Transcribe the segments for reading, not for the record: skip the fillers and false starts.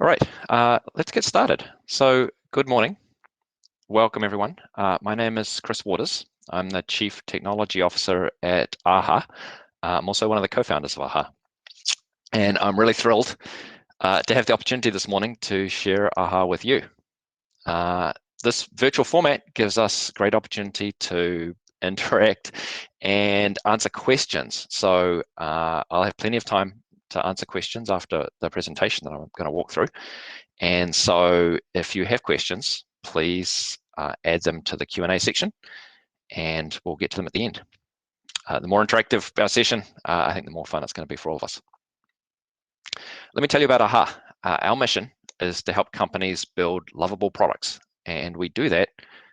All right, let's get started. So, good morning. Welcome, everyone. My name is Chris Waters. I'm the Chief Technology Officer at AHA. I'm also one of the co-founders of AHA. And I'm really thrilled to have the opportunity this morning to share AHA with you. This virtual format gives us great opportunity to interact and answer questions. So I'll have plenty of time to answer questions after the presentation that I'm going to walk through. And so if you have questions, please add them to the Q&A section and we'll get to them at the end. The more interactive our session, I think the more fun it's going to be for all of us. Let me tell you about AHA. Our mission is to help companies build lovable products, and we do that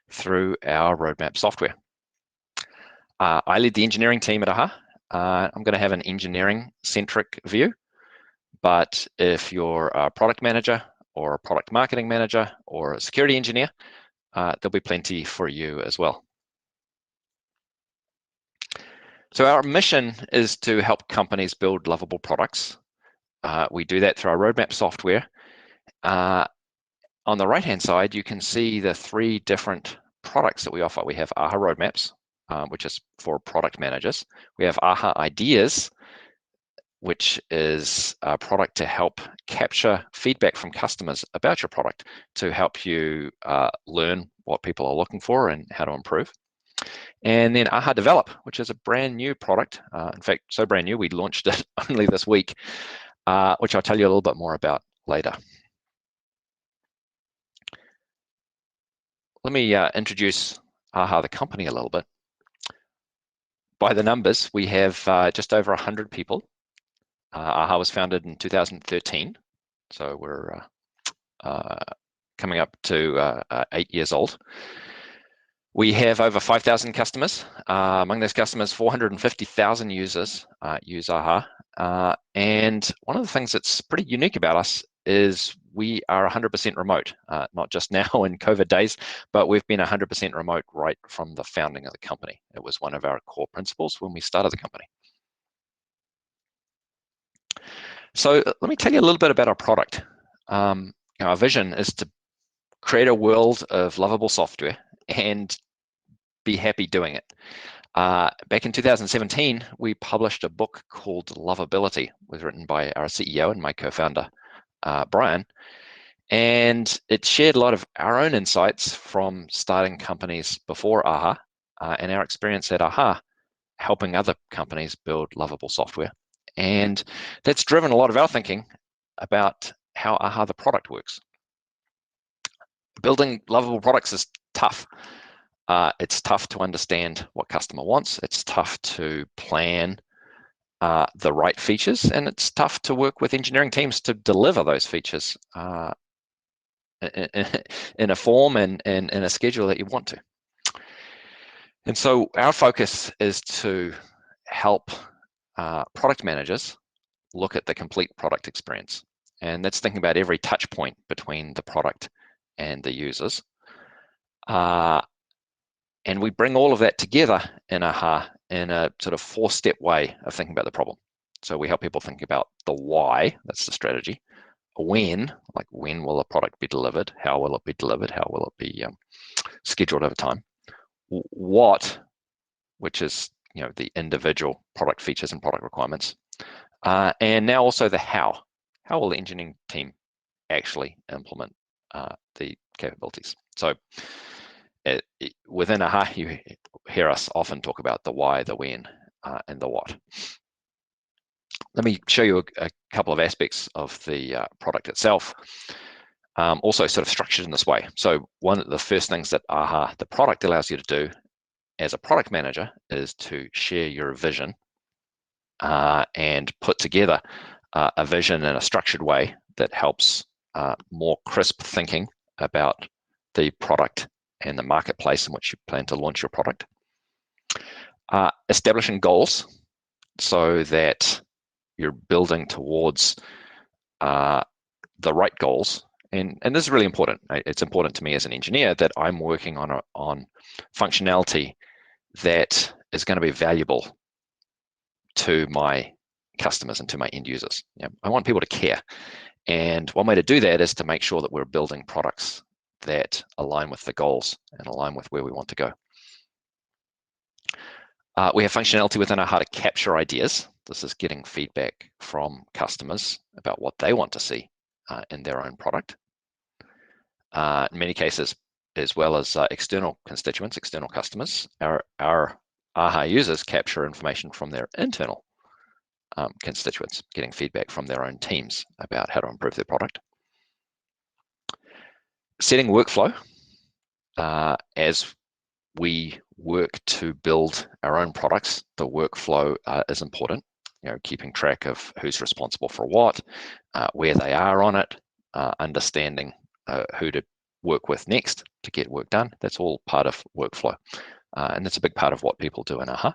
through our roadmap software. I lead the engineering team at AHA. I'm going to have an engineering-centric view, but if you're a product manager or a product marketing manager or a security engineer, there'll be plenty for you as well. So our mission is to help companies build lovable products. We do that through our roadmap software. On the right-hand side, you can see the three different products that we offer. We have AHA Roadmaps, which is for product managers. We have AHA Ideas, which is a product to help capture feedback from customers about your product to help you learn what people are looking for and how to improve. And then AHA Develop, which is a brand new product. In fact, so brand new, we launched it only this week, which I'll tell you a little bit more about later. Let me introduce AHA, the company, a little bit. By the numbers, we have just over 100 people. AHA was founded in 2013, so we're coming up to 8 years old. We have over 5,000 customers. Among those customers, 450,000 users use AHA. And one of the things that's pretty unique about us is we are 100% remote, not just now in COVID days, but we've been 100% remote right from the founding of the company. It was one of our core principles when we started the company. So let me tell you a little bit about our product. Our vision is to create a world of lovable software and be happy doing it. Back in 2017, we published a book called Lovability. It was written by our CEO and my co-founder, Brian, and it shared a lot of our own insights from starting companies before AHA and our experience at AHA helping other companies build lovable software. And that's driven a lot of our thinking about how AHA, the product, works. Building lovable products is tough. It's tough to understand what customer wants. It's tough to plan the right features, and it's tough to work with engineering teams to deliver those features in a form and in a schedule that you want to. And so our focus is to help product managers look at the complete product experience. And that's thinking about every touch point between the product and the users. And we bring all of that together in AHA in a sort of four-step way of thinking about the problem. So we help people think about the why, that's the strategy. When, like when will a product be delivered? How will it be delivered? How will it be scheduled over time? What, which is the individual product features and product requirements. And now also the how. How will the engineering team actually implement the capabilities? So within AHA, you hear us often talk about the why, the when, and the what. Let me show you a couple of aspects of the product itself, also sort of structured in this way. So one of the first things that AHA, the product, allows you to do as a product manager is to share your vision and put together a vision in a structured way that helps more crisp thinking about the product and the marketplace in which you plan to launch your product. Establishing goals so that you're building towards the right goals. And this is really important. It's important to me as an engineer that I'm working on functionality that is going to be valuable to my customers and to my end users. I want people to care. And one way to do that is to make sure that we're building products that align with the goals and align with where we want to go. We have functionality within AHA to capture ideas. This is getting feedback from customers about what they want to see in their own product. In many cases, as well as external constituents, external customers, our AHA users capture information from their internal constituents, getting feedback from their own teams about how to improve their product. Setting workflow as we work to build our own products, the workflow is important. Keeping track of who's responsible for what, where they are on it, understanding who to work with next to get work done. That's all part of workflow, and that's a big part of what people do in AHA.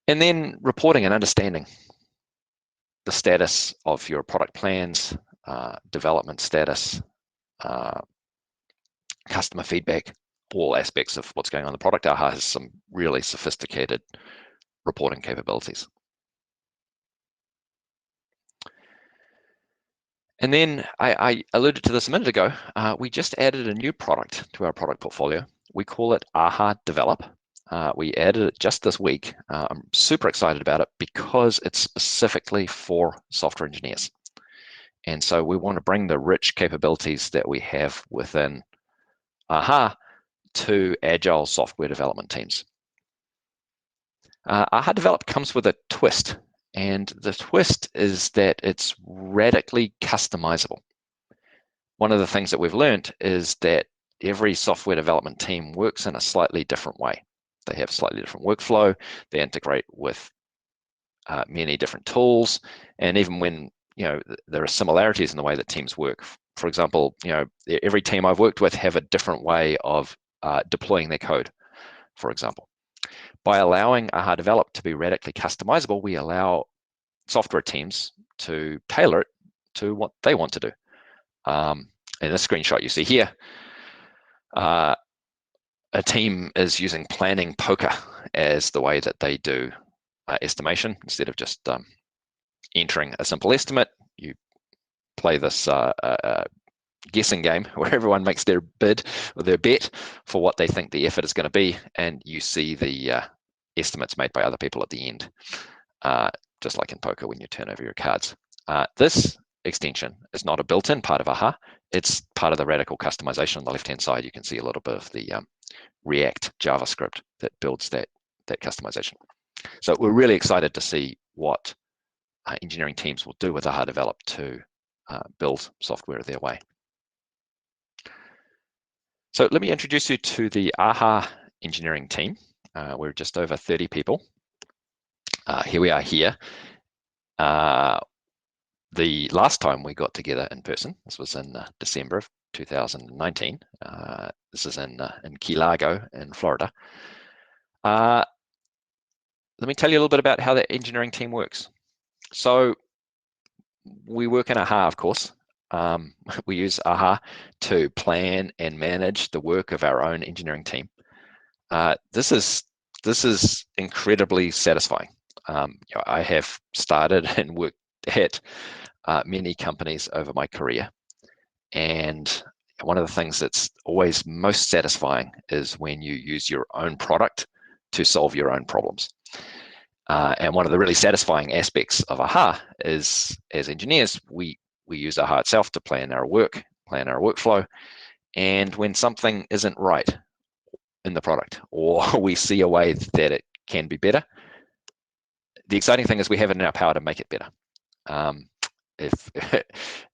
And then reporting and understanding the status of your product plans, development status, customer feedback, all aspects of what's going on in the product. AHA has some really sophisticated reporting capabilities. And then I alluded to this a minute ago, we just added a new product to our product portfolio. We call it AHA Develop. We added it just this week. I'm super excited about it because it's specifically for software engineers. And so we want to bring the rich capabilities that we have within AHA to agile software development teams. AHA Develop comes with a twist, and the twist is that it's radically customizable. One of the things that we've learned is that every software development team works in a slightly different way. They have slightly different workflow, they integrate with many different tools, and even when there are similarities in the way that teams work. For example, every team I've worked with have a different way of deploying their code, for example. By allowing AHA Develop to be radically customizable, we allow software teams to tailor it to what they want to do. In this screenshot you see here, a team is using planning poker as the way that they do estimation. Instead of just entering a simple estimate, you play this guessing game where everyone makes their bid or their bet for what they think the effort is going to be, and you see the estimates made by other people at the end, just like in poker when you turn over your cards. This extension is not a built-in part of AHA. It's part of the radical customization. On the left-hand side, you can see a little bit of the React JavaScript that builds that customization. So we're really excited to see what engineering teams will do with AHA Develop to build software their way. So let me introduce you to the AHA engineering team. We're just over 30 people. Here we are here. The last time we got together in person, this was in December of 2019. This is in Key Largo in Florida. Let me tell you a little bit about how the engineering team works. So we work in AHA, of course. We use AHA to plan and manage the work of our own engineering team. This is incredibly satisfying. I have started and worked at many companies over my career, and one of the things that's always most satisfying is when you use your own product to solve your own problems. And one of the really satisfying aspects of AHA is, as engineers, we use AHA itself to plan our work, plan our workflow, and when something isn't right in the product, or we see a way that it can be better, the exciting thing is we have it in our power to make it better.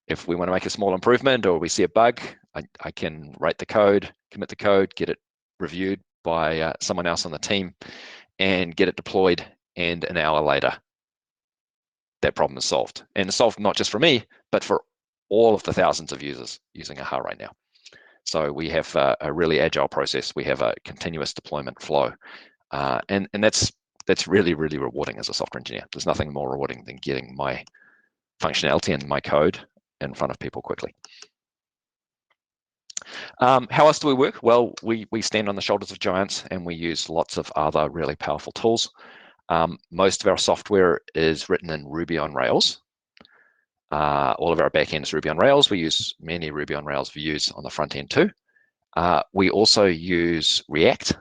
If we want to make a small improvement or we see a bug, I can write the code, commit the code, get it reviewed by someone else on the team, and get it deployed, and an hour later, that problem is solved. And it's solved not just for me, but for all of the thousands of users using AHA right now. So we have a really agile process. We have a continuous deployment flow. And that's really, really rewarding as a software engineer. There's nothing more rewarding than getting my functionality and my code in front of people quickly. How else do we work? Well, we stand on the shoulders of giants, and we use lots of other really powerful tools. Most of our software is written in Ruby on Rails. All of our backend is Ruby on Rails. We use many Ruby on Rails views on the front end too. We also use React,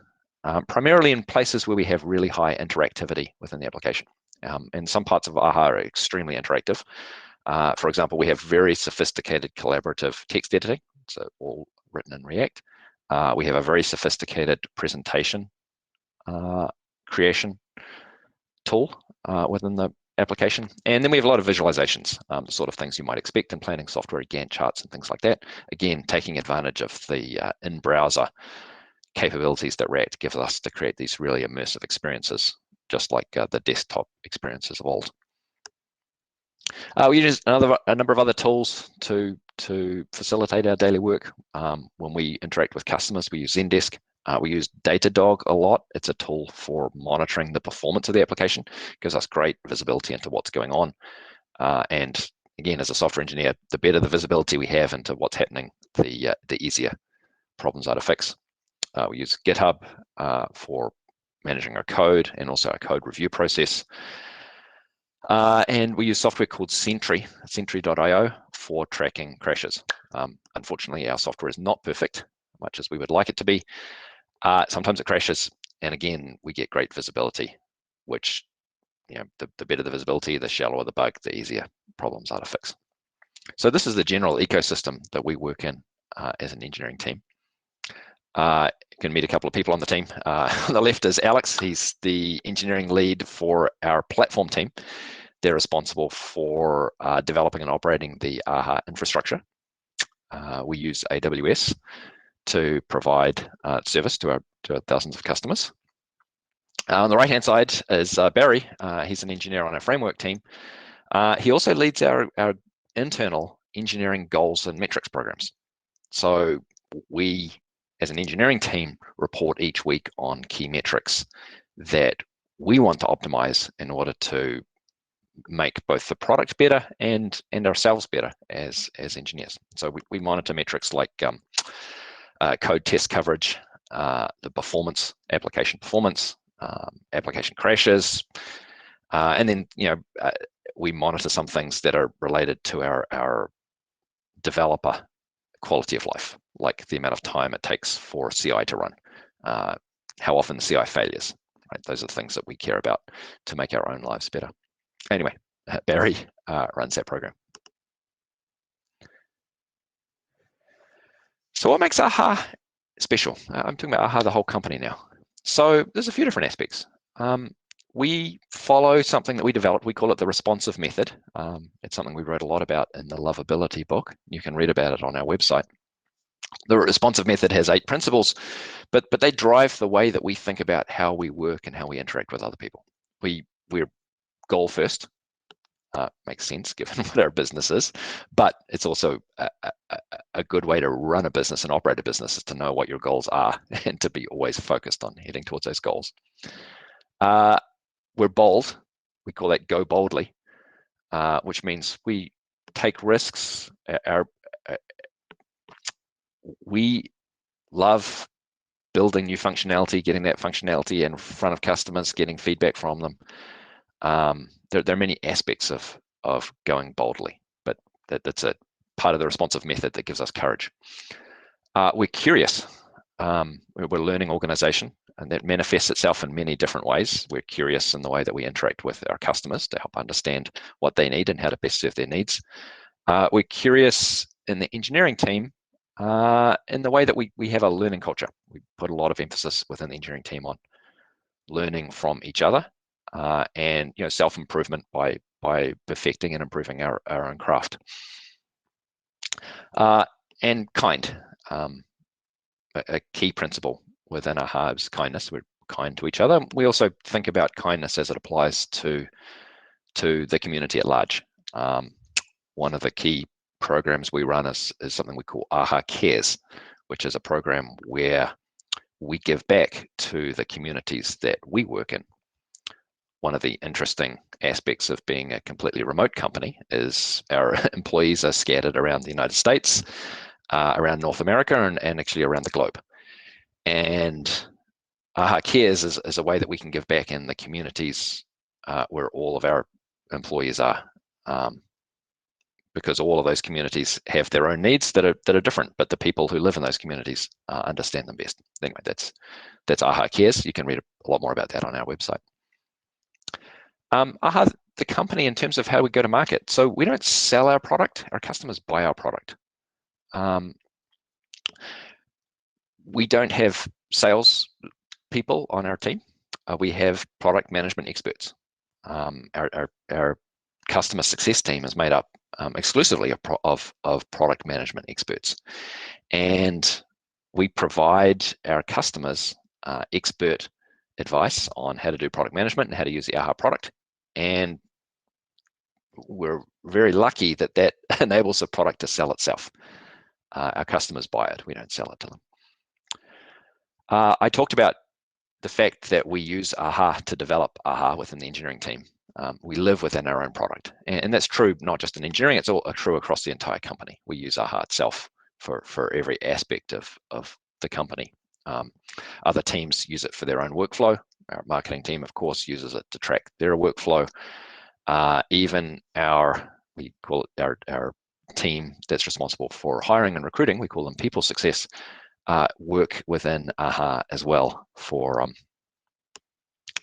primarily in places where we have really high interactivity within the application. And some parts of AHA are extremely interactive. For example, we have very sophisticated collaborative text editing, so all written in React. We have a very sophisticated presentation creation tool within the application. And then we have a lot of visualizations, the sort of things you might expect in planning software, Gantt charts and things like that. Again, taking advantage of the in-browser capabilities that React gives us to create these really immersive experiences, just like the desktop experiences of old. We use a number of other tools to facilitate our daily work. When we interact with customers, we use Zendesk. We use Datadog a lot. It's a tool for monitoring the performance of the application. It gives us great visibility into what's going on. And again, as a software engineer, the better the visibility we have into what's happening, the easier problems are to fix. We use GitHub for managing our code and also our code review process. And we use software called Sentry, Sentry.io, for tracking crashes. Unfortunately, our software is not perfect, much as we would like it to be. Sometimes it crashes, and again, we get great visibility, which, the better the visibility, the shallower the bug, the easier problems are to fix. So this is the general ecosystem that we work in as an engineering team. You can meet a couple of people on the team. On the left is Alex. He's the engineering lead for our platform team. They're responsible for developing and operating the AHA infrastructure. We use AWS to provide service to our thousands of customers. On the right-hand side is Barry. He's an engineer on our framework team. He also leads our internal engineering goals and metrics programs. So we, as an engineering team, report each week on key metrics that we want to optimize in order to make both the product better and ourselves better as engineers. So we monitor metrics like code test coverage, the performance, application performance, application crashes, and then we monitor some things that are related to our developer quality of life, like the amount of time it takes for CI to run, how often CI failures. Right? Those are the things that we care about to make our own lives better. Anyway, Barry runs that program. So what makes AHA special? I'm talking about AHA, the whole company now. So there's a few different aspects. We follow something that we developed. We call it the responsive method. It's something we wrote a lot about in the Lovability book. You can read about it on our website. The responsive method has 8 principles, but they drive the way that we think about how we work and how we interact with other people. We're goal first. Makes sense given what our business is, but it's also a good way to run a business and operate a business is to know what your goals are and to be always focused on heading towards those goals. We're bold. We call that go boldly, which means we take risks. We love building new functionality, getting that functionality in front of customers, getting feedback from them. There are many aspects of going boldly, but that's a part of the responsive method that gives us courage. We're curious. We're a learning organization, and that manifests itself in many different ways. We're curious in the way that we interact with our customers to help understand what they need and how to best serve their needs. We're curious in the engineering team in the way that we have a learning culture. We put a lot of emphasis within the engineering team on learning from each other and self-improvement by perfecting and improving our own craft. And kind. A key principle within AHA is kindness. We're kind to each other. We also think about kindness as it applies to the community at large. One of the key programs we run is something we call AHA Cares, which is a program where we give back to the communities that we work in. One of the interesting aspects of being a completely remote company is our employees are scattered around the United States, around North America, and actually around the globe. And AHA Cares is a way that we can give back in the communities where all of our employees are. because all of those communities have their own needs that are different, but the people who live in those communities understand them best. Anyway, that's AHA Cares. You can read a lot more about that on our website. AHA, the company, in terms of how we go to market. So we don't sell our product, our customers buy our product. We don't have sales people on our team. We have product management experts. Our customer success team is made up exclusively of product management experts. And we provide our customers expert advice on how to do product management and how to use the AHA product. And we're very lucky that that enables the product to sell itself. Our customers buy it, we don't sell it to them. I talked about the fact that we use AHA to develop AHA within the engineering team. We live within our own product, and that's true not just in engineering, it's all true across the entire company. We use AHA itself for every aspect of the company. Other teams use it for their own workflow. Our marketing team, of course, uses it to track their workflow. Even we call it our team that's responsible for hiring and recruiting, we call them people success, work within AHA as well for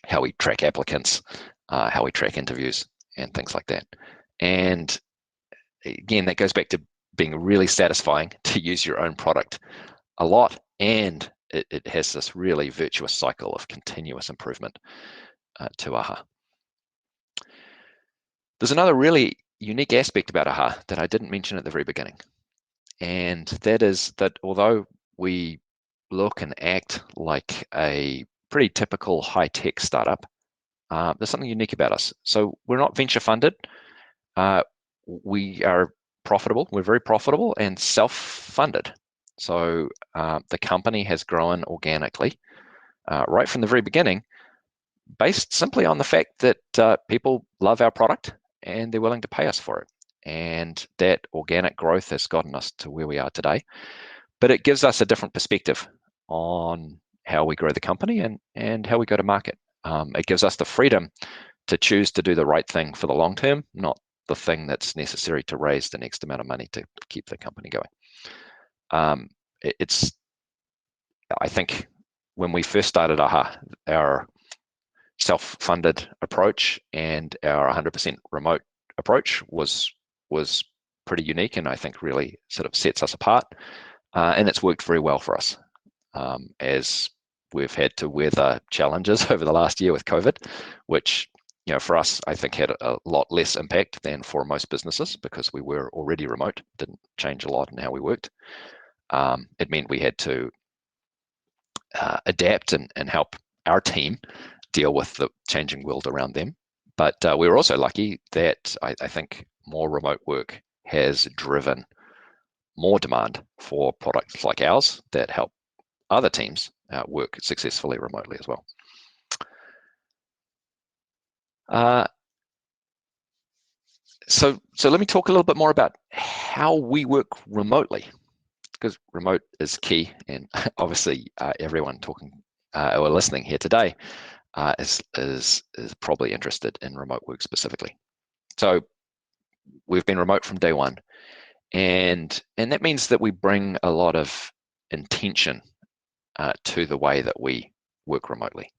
how we track applicants, how we track interviews and things like that. And again, that goes back to being really satisfying to use your own product a lot, and it has this really virtuous cycle of continuous improvement to AHA. There's another really unique aspect about AHA that I didn't mention at the very beginning, and that is that although we look and act like a pretty typical high-tech startup, there's something unique about us. So we're not venture funded. We are profitable. We're very profitable and self-funded. So the company has grown organically right from the very beginning, based simply on the fact that people love our product and they're willing to pay us for it. And that organic growth has gotten us to where we are today. But it gives us a different perspective on how we grow the company and how we go to market. It gives us the freedom to choose to do the right thing for the long term, not the thing that's necessary to raise the next amount of money to keep the company going. I think when we first started AHA, our self-funded approach and our 100% remote approach was pretty unique, and I think really sort of sets us apart. And it's worked very well for us as we've had to weather challenges over the last year with COVID, which, you know, for us, I think had a lot less impact than for most businesses because we were already remote. Didn't change a lot in how we worked. It meant we had to adapt and help our team deal with the changing world around them. But we were also lucky that I think more remote work has driven more demand for products like ours that help other teams work successfully remotely as well. So let me talk a little bit more about how we work remotely, because remote is key, and obviously everyone talking or listening here today is probably interested in remote work specifically. So we've been remote from day one, and that means that we bring a lot of intention to the way that we work remotely.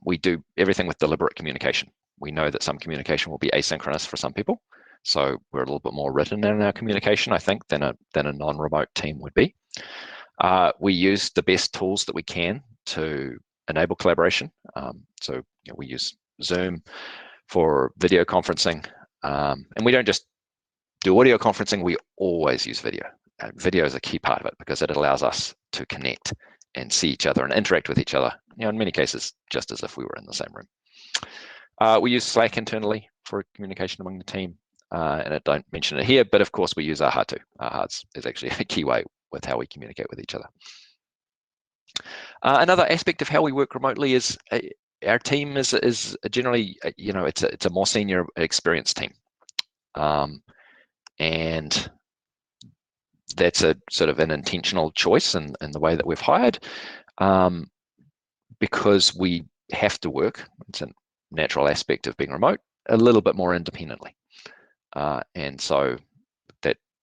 We do everything with deliberate communication. We know that some communication will be asynchronous for some people, so we're a little bit more written in our communication, I think, than a non-remote team would be. We use the best tools that we can to enable collaboration. So you know, we use Zoom for video conferencing, and we don't just do audio conferencing, we always use video. Video is a key part of it because it allows us to connect and see each other and interact with each other, you know, in many cases, just as if we were in the same room. We use Slack internally for communication among the team, and I don't mention it here, but of course we use AHA too. AHA is actually a key way with how we communicate with each other. Another aspect of how we work remotely is our team is generally, you know, it's a more senior, experienced team, and that's a sort of an intentional choice in the way that we've hired, because we have to work. It's a natural aspect of being remote, a little bit more independently, and so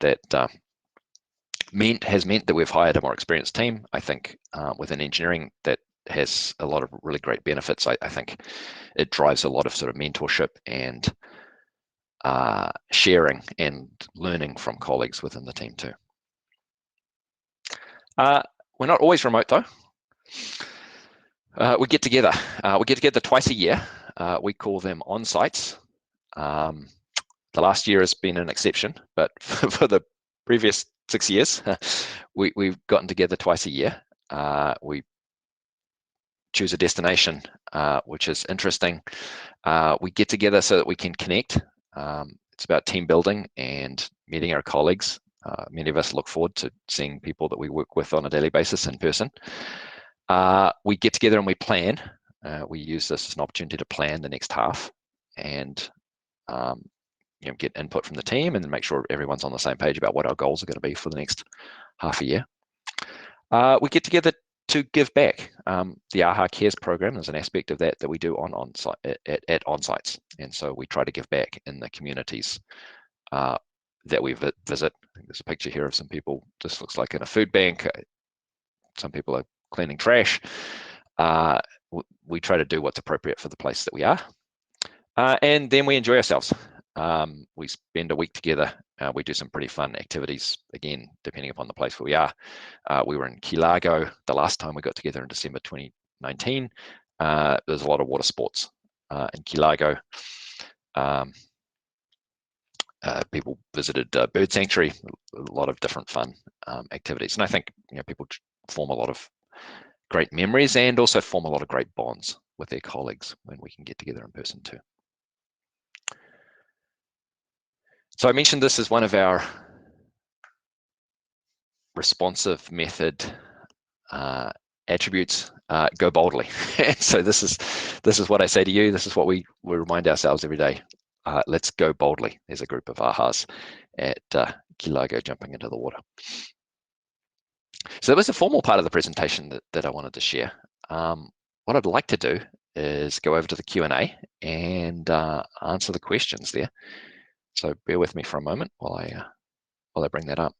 that has meant that we've hired a more experienced team. I think within engineering that has a lot of really great benefits. I think it drives a lot of sort of mentorship and sharing and learning from colleagues within the team too. We're not always remote though. We get together. We get together twice a year. We call them Onsites. The last year has been an exception, but for the previous 6 years, we've gotten together twice a year. We choose a destination, which is interesting. We get together so that we can connect. It's about team building and meeting our colleagues. Many of us look forward to seeing people that we work with on a daily basis in person. We get together and we plan. We use this as an opportunity to plan the next half and get input from the team and then make sure everyone's on the same page about what our goals are going to be for the next half a year. We get together to give back. The AHA Cares program is an aspect of that we do at Onsites, and so we try to give back in the communities that we visit. I think there's a picture here of some people. This looks like in a food bank. Some people are cleaning trash. We try to do what's appropriate for the place that we are, and then we enjoy ourselves. We spend a week together. We do some pretty fun activities, again, depending upon the place where we are. We were in Key Largo the last time we got together in December 2019. There's a lot of water sports in Key Largo. People visited bird sanctuary, a lot of different fun activities. And I think people form a lot of great memories and also form a lot of great bonds with their colleagues when we can get together in person too. So I mentioned this as one of our responsive method attributes, go boldly. So this is what I say to you. This is what we remind ourselves every day. Let's go boldly. There's a group of AHAs at Key Largo jumping into the water. So that was the formal part of the presentation that I wanted to share. What I'd like to do is go over to the Q&A and answer the questions there. So bear with me for a moment while I bring that up.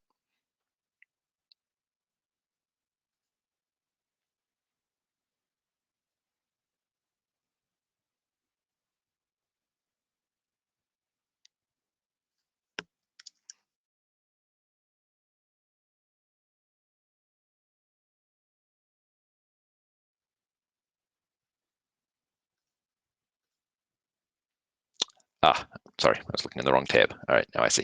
Sorry, I was looking in the wrong tab. All right, now I see.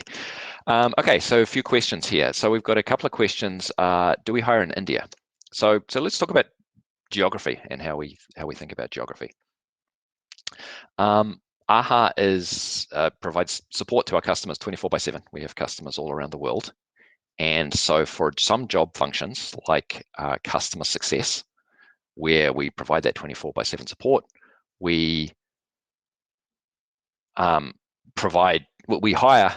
Okay, so a few questions here. So we've got a couple of questions. Do we hire in India? So let's talk about geography and how we think about geography. AHA provides support to our customers 24/7. We have customers all around the world. And so for some job functions like customer success, where we provide that 24/7 support, we hire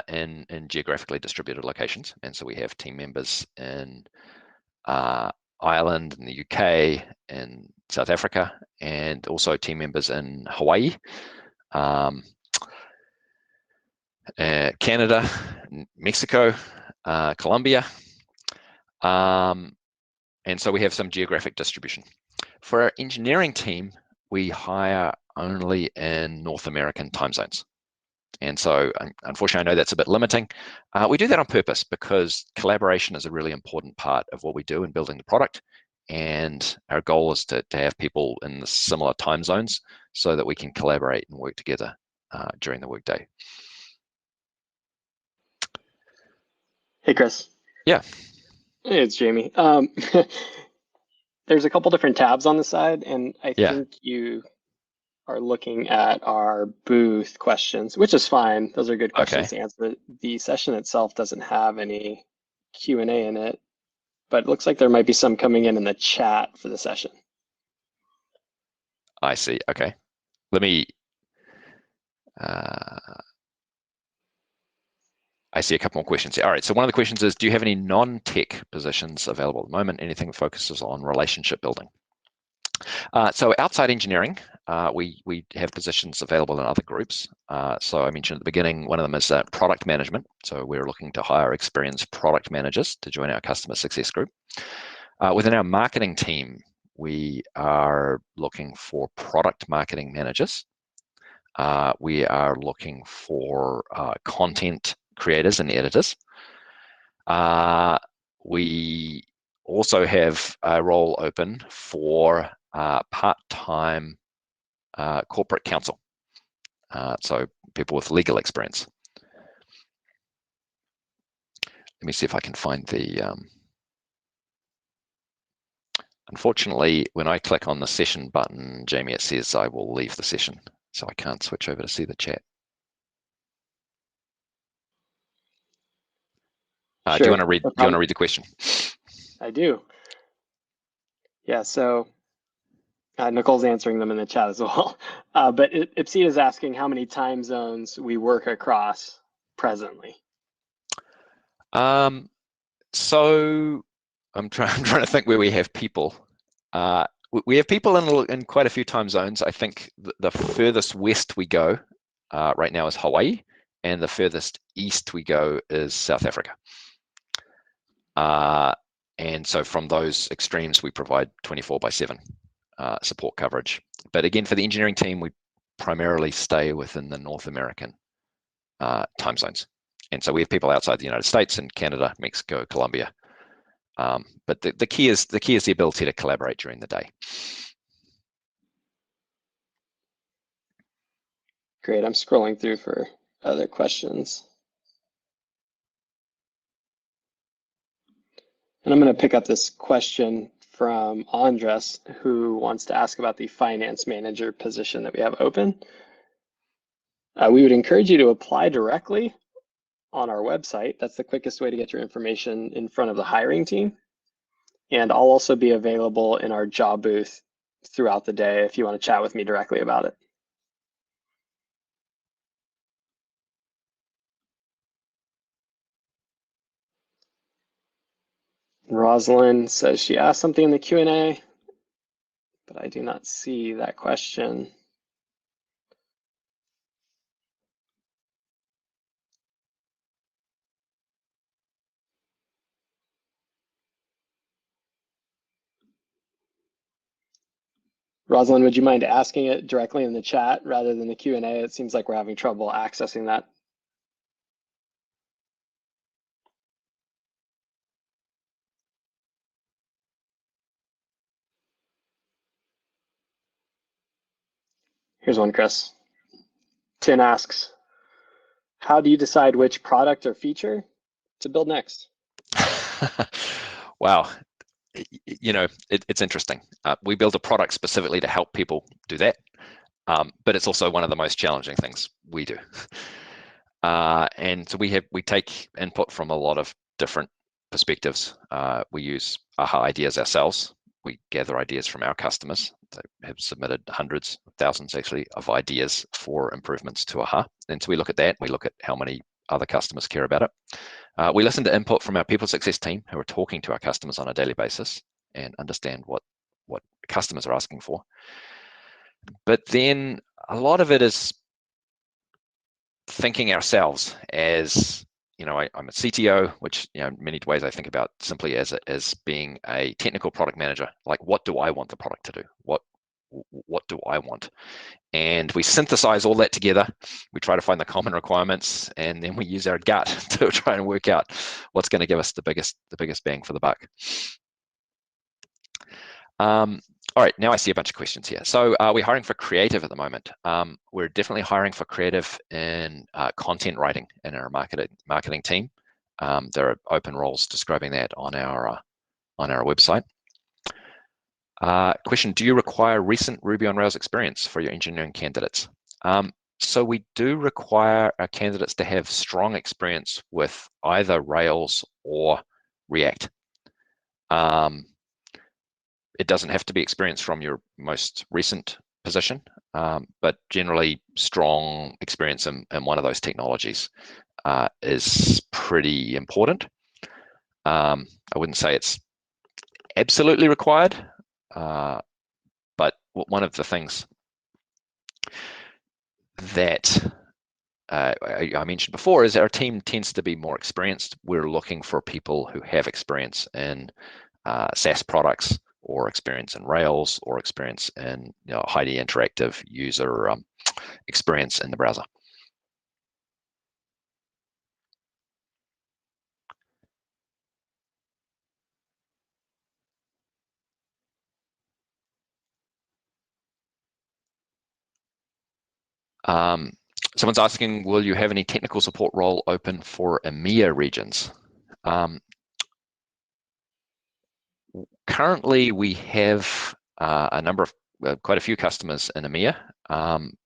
in geographically distributed locations. And so we have team members in Ireland, in the UK, in South Africa, and also team members in Hawaii, Canada, Mexico, Colombia. And so we have some geographic distribution. For our engineering team, we hire only in North American time zones. And so unfortunately, I know that's a bit limiting. We do that on purpose because collaboration is a really important part of what we do in building the product. And our goal is to have people in the similar time zones so that we can collaborate and work together during the workday. Hey, Chris. Yeah. Hey, it's Jamie. There's a couple different tabs on the side, and I think you are looking at our booth questions, which is fine. Those are good questions to answer. The session itself doesn't have any Q&A in it, but it looks like there might be some coming in the chat for the session. I see. Okay. Let me... I see a couple more questions. All right. So one of the questions is, do you have any non-tech positions available at the moment? Anything that focuses on relationship building? So outside engineering, we have positions available in other groups. So I mentioned at the beginning, one of them is product management. So we're looking to hire experienced product managers to join our customer success group. Within our marketing team, we are looking for product marketing managers. We are looking for content creators and editors. We also have a role open for part-time corporate counsel, so people with legal experience. Let me see if I can find the... Unfortunately, when I click on the session button, Jamie, it says I will leave the session, so I can't switch over to see the chat. Sure. Do you want to read? Do you want to read the question? I do. Yeah. So Nicole's answering them in the chat as well. But Ipsita is asking how many time zones we work across presently. So I'm trying to think where we have people. We have people in quite a few time zones. I think the furthest west we go right now is Hawaii, and the furthest east we go is South Africa. And so from those extremes, we provide 24/7 support coverage. But again, for the engineering team, we primarily stay within the North American time zones. And so we have people outside the United States and Canada, Mexico, Colombia. But the key is the ability to collaborate during the day. Great. I'm scrolling through for other questions. And I'm going to pick up this question from Andres, who wants to ask about the finance manager position that we have open. We would encourage you to apply directly on our website. That's the quickest way to get your information in front of the hiring team. And I'll also be available in our job booth throughout the day if you want to chat with me directly about it. Rosalind says she asked something in the Q&A, but I do not see that question. Rosalind, would you mind asking it directly in the chat rather than the Q&A? It seems like we're having trouble accessing that. Here's one, Chris. Tin asks, how do you decide which product or feature to build next? Wow. You know, it's interesting. We build a product specifically to help people do that, but it's also one of the most challenging things we do. And so we take input from a lot of different perspectives. We use AHA ideas ourselves. We gather ideas from our customers. They have submitted hundreds of thousands, actually, of ideas for improvements to AHA. And so we look at that. We look at how many other customers care about it. We listen to input from our people success team who are talking to our customers on a daily basis and understand what customers are asking for. But then a lot of it is thinking ourselves as, you know, I'm a CTO, which, you know, in many ways I think about simply as being a technical product manager. Like, what do I want the product to do? What do I want? And we synthesize all that together. We try to find the common requirements, and then we use our gut to try and work out what's going to give us the biggest bang for the buck. All right, now I see a bunch of questions here. So we're hiring for creative at the moment. We're definitely hiring for creative in content writing in our marketing team. There are open roles describing that on our website. Question, do you require recent Ruby on Rails experience for your engineering candidates? So we do require our candidates to have strong experience with either Rails or React. It doesn't have to be experience from your most recent position, but generally strong experience in one of those technologies is pretty important. I wouldn't say it's absolutely required, one of the things that I mentioned before is our team tends to be more experienced. We're looking for people who have experience in SaaS products, or experience in Rails, or experience in highly interactive user experience in the browser. Someone's asking, will you have any technical support role open for EMEA regions? Currently, we have a number of quite a few customers in EMEA,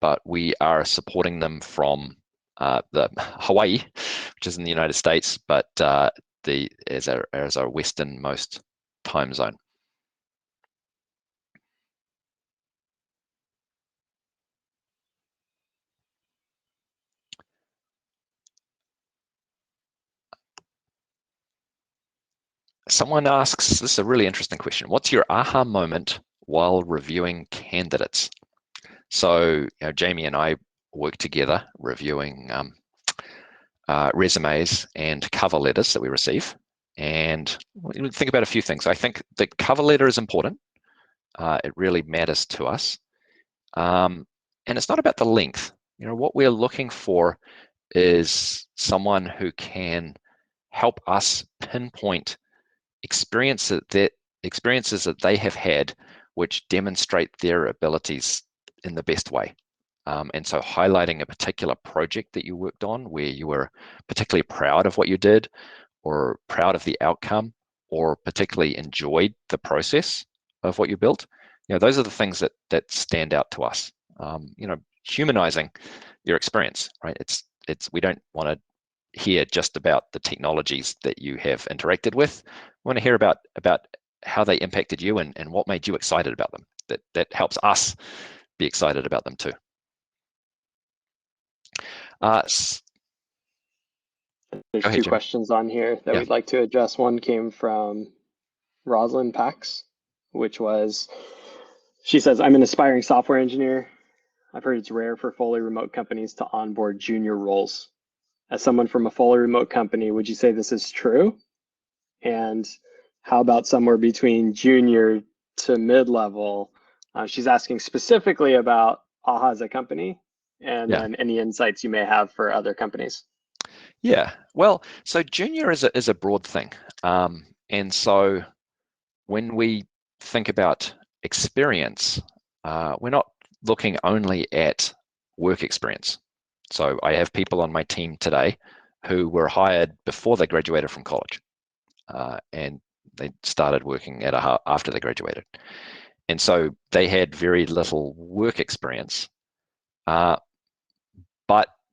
but we are supporting them from the Hawaii, which is in the United States, but as our westernmost time zone. Someone asks, this is a really interesting question. What's your aha moment while reviewing candidates? So, Jamie and I work together reviewing resumes and cover letters that we receive. And think about a few things. I think the cover letter is important. It really matters to us. And it's not about the length. What we're looking for is someone who can help us pinpoint experiences that they have had which demonstrate their abilities in the best way. And so highlighting a particular project that you worked on where you were particularly proud of what you did, or proud of the outcome, or particularly enjoyed the process of what you built, those are the things that stand out to us. Humanizing your experience, right? We don't want to hear just about the technologies that you have interacted with. We want to hear about how they impacted you and what made you excited about them. That helps us be excited about them too. There's two questions on here that we'd like to address. One came from Rosalind Pax, which was, she says, I'm an aspiring software engineer. I've heard it's rare for fully remote companies to onboard junior roles. As someone from a fully remote company, would you say this is true? And how about somewhere between junior to mid-level? She's asking specifically about AHA as a company, and then any insights you may have for other companies. Yeah, well, so junior is a broad thing. And so when we think about experience, we're not looking only at work experience. So I have people on my team today who were hired before they graduated from college, and they started working at AHA after they graduated. And so they had very little work experience, but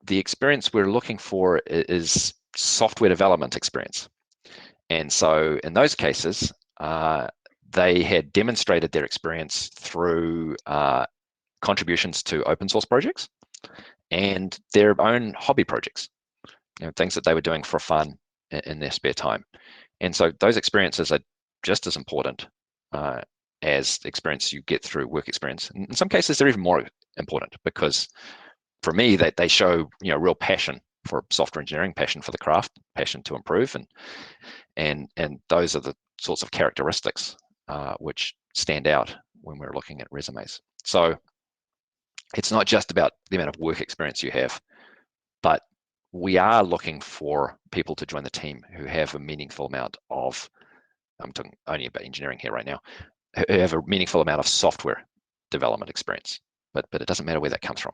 the experience we're looking for is software development experience. And so in those cases, they had demonstrated their experience through contributions to open source projects and their own hobby projects, things that they were doing for fun in their spare time. And so those experiences are just as important as the experience you get through work experience. In some cases, they're even more important, because for me, they show real passion for software engineering, passion for the craft, passion to improve, and those are the sorts of characteristics which stand out when we're looking at resumes. So it's not just about the amount of work experience you have, but we are looking for people to join the team who have a meaningful amount of, I'm talking only about engineering here right now, who have a meaningful amount of software development experience, but it doesn't matter where that comes from.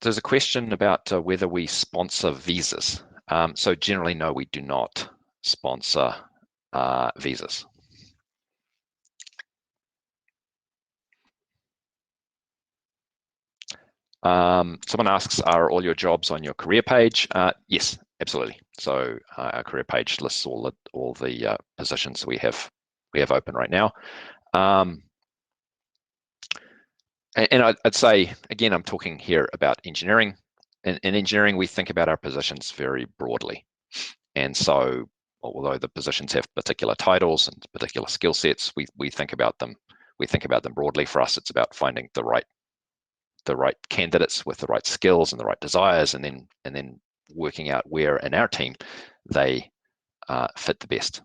There's a question about whether we sponsor visas. So generally, no, we do not sponsor visas. Someone asks, are all your jobs on your career page? Yes, absolutely. So our career page lists all the positions we have open right now. And I'd say, again, I'm talking here about engineering. in engineering, we think about our positions very broadly. And so, although the positions have particular titles and particular skill sets, we think about them broadly. For us, it's about finding the right candidates with the right skills and the right desires, and then working out where in our team they fit the best.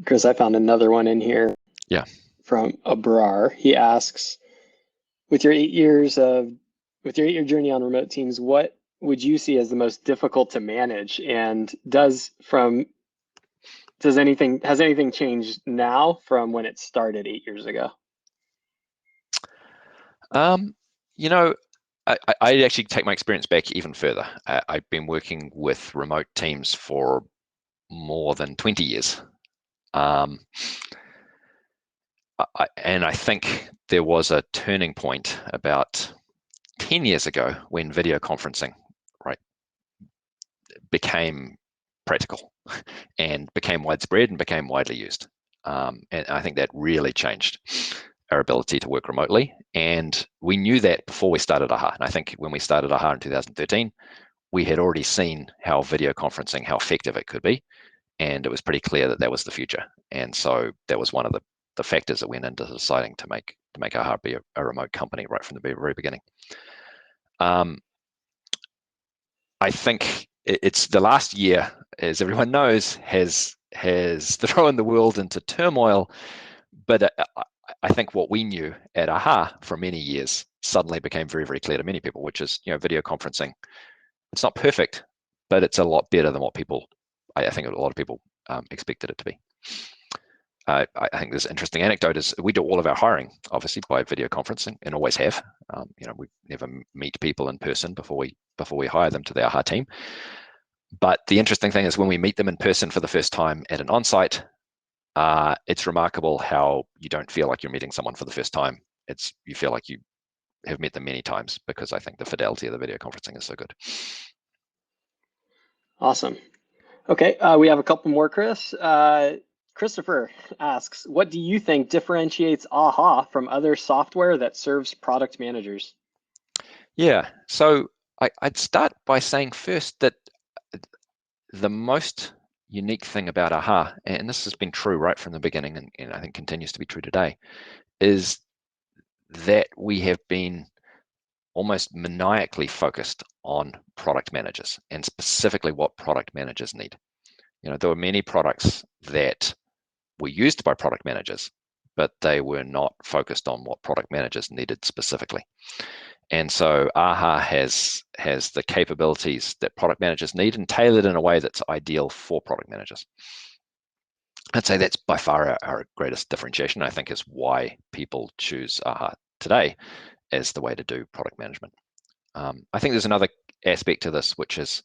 Chris, I found another one in here. Yeah. From Abrar. He asks, with your 8-year journey on remote teams, what would you see as the most difficult to manage? And has anything changed now from when it started 8 years ago? I actually take my experience back even further. I've been working with remote teams for more than 20 years. And I think there was a turning point about 10 years ago when video conferencing, right, became practical and became widespread and became widely used. And I think that really changed our ability to work remotely. And we knew that before we started AHA. And I think when we started AHA in 2013, we had already seen how video conferencing, how effective it could be. And it was pretty clear that that was the future. And so that was one of the factors that went into deciding to make AHA be a remote company right from the very beginning. I think it's the last year, as everyone knows, has thrown the world into turmoil. But I think what we knew at AHA for many years suddenly became very, very clear to many people, which is, video conferencing. It's not perfect, but it's a lot better than what I think a lot of people expected it to be. I think this interesting anecdote is we do all of our hiring, obviously, by video conferencing, and always have. We never meet people in person before we hire them to the AHA team. But the interesting thing is when we meet them in person for the first time at an onsite, it's remarkable how you don't feel like you're meeting someone for the first time. You feel like you have met them many times, because I think the fidelity of the video conferencing is so good. Awesome. Okay, we have a couple more, Chris. Christopher asks, what do you think differentiates AHA from other software that serves product managers? Yeah, so I'd start by saying first that the most unique thing about AHA, and this has been true right from the beginning, and I think continues to be true today, is that we have been almost maniacally focused on product managers, and specifically what product managers need. There were many products that were used by product managers, but they were not focused on what product managers needed specifically. And so AHA has the capabilities that product managers need, and tailored in a way that's ideal for product managers. I'd say that's by far our greatest differentiation. I think is why people choose AHA today as the way to do product management. I think there's another aspect to this, which is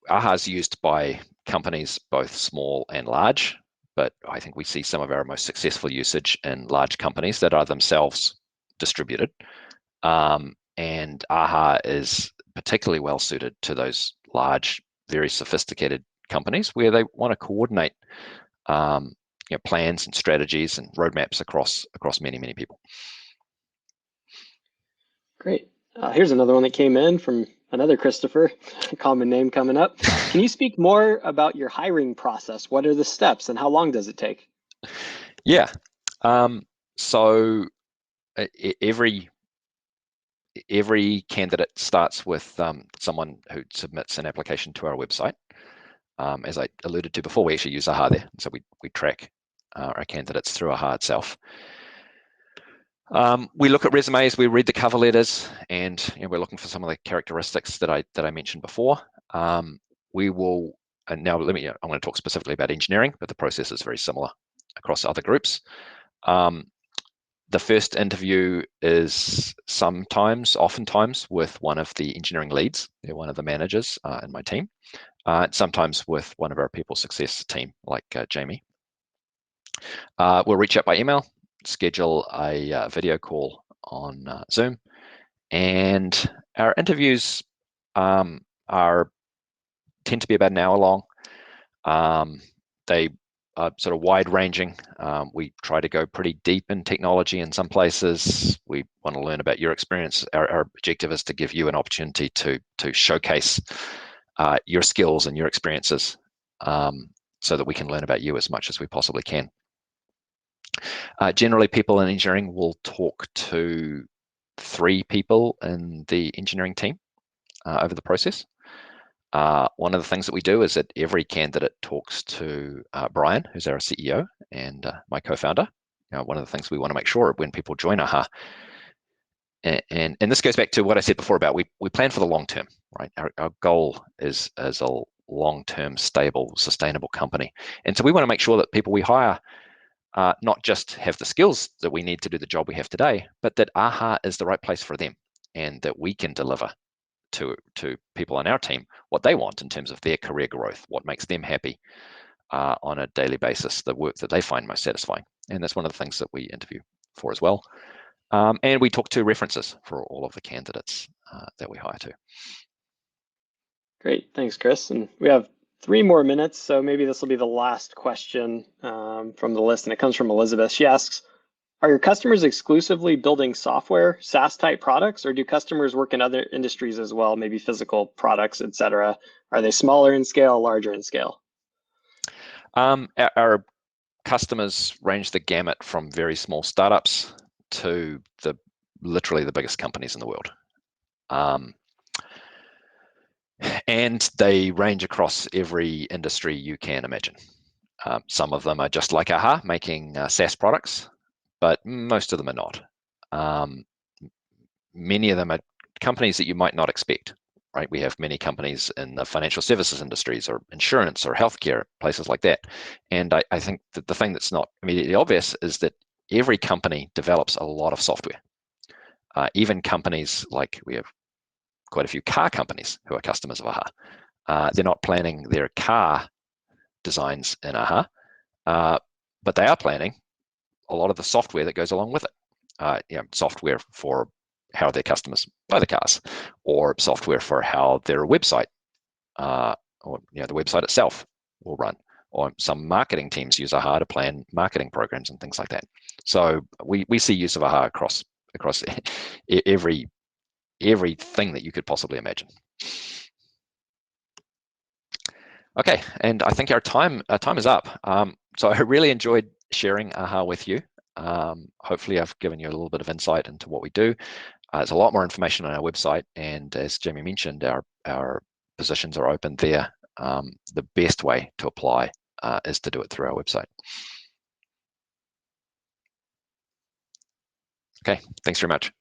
AHA is used by companies both small and large, but I think we see some of our most successful usage in large companies that are themselves distributed. And AHA is particularly well suited to those large, very sophisticated companies where they want to coordinate plans and strategies and roadmaps across many, many people. Great. Here's another one that came in from another Christopher, common name coming up. Can you speak more about your hiring process? What are the steps and how long does it take? Yeah. So every candidate starts with someone who submits an application to our website. As I alluded to before, we actually use AHA there. So we track our candidates through AHA itself. We look at resumes, we read the cover letters, and we're looking for some of the characteristics that I mentioned before. We will, and now I'm going to talk specifically about engineering, but the process is very similar across other groups. The first interview is oftentimes with one of the engineering leads. They're one of the managers in my team. Sometimes with one of our people success team, like Jamie. We'll reach out by email, schedule a video call on Zoom, and our interviews tend to be about an hour long. They sort of wide-ranging. We try to go pretty deep in technology in some places. We want to learn about your experience. Our objective is to give you an opportunity to showcase your skills and your experiences, so that we can learn about you as much as we possibly can. Generally, people in engineering will talk to 3 people in the engineering team over the process. One of the things that we do is that every candidate talks to Brian, who's our CEO, and my co-founder. One of the things we want to make sure when people join AHA, and this goes back to what I said before about we plan for the long term, right? Our goal is as a long-term, stable, sustainable company. And so we want to make sure that people we hire not just have the skills that we need to do the job we have today, but that AHA is the right place for them, and that we can deliver to people on our team what they want in terms of their career growth, what makes them happy on a daily basis, the work that they find most satisfying. And that's one of the things that we interview for as well. And we talk to references for all of the candidates that we hire to. Great, thanks, Chris. And we have 3 more minutes, so maybe this will be the last question from the list, and it comes from Elizabeth. She asks, are your customers exclusively building software, SaaS type products, or do customers work in other industries as well, maybe physical products, et cetera? Are they smaller in scale, larger in scale? Our customers range the gamut from very small startups to literally the biggest companies in the world. And they range across every industry you can imagine. Some of them are just like AHA, making SaaS products, but most of them are not. Many of them are companies that you might not expect, right? We have many companies in the financial services industries or insurance or healthcare, places like that. And I think that the thing that's not immediately obvious is that every company develops a lot of software. Even companies like, we have quite a few car companies who are customers of AHA. They're not planning their car designs in AHA, but they are planning a lot of the software that goes along with it. Software for how their customers buy the cars, or software for how their website, or the website itself will run, or some marketing teams use AHA to plan marketing programs and things like that. So we see use of AHA across everything that you could possibly imagine. Okay, and I think our time is up. So I really enjoyed sharing AHA with you. Hopefully I've given you a little bit of insight into what we do. There's a lot more information on our website, and as Jamie mentioned, our positions are open there. The best way to apply is to do it through our website. Okay, thanks very much.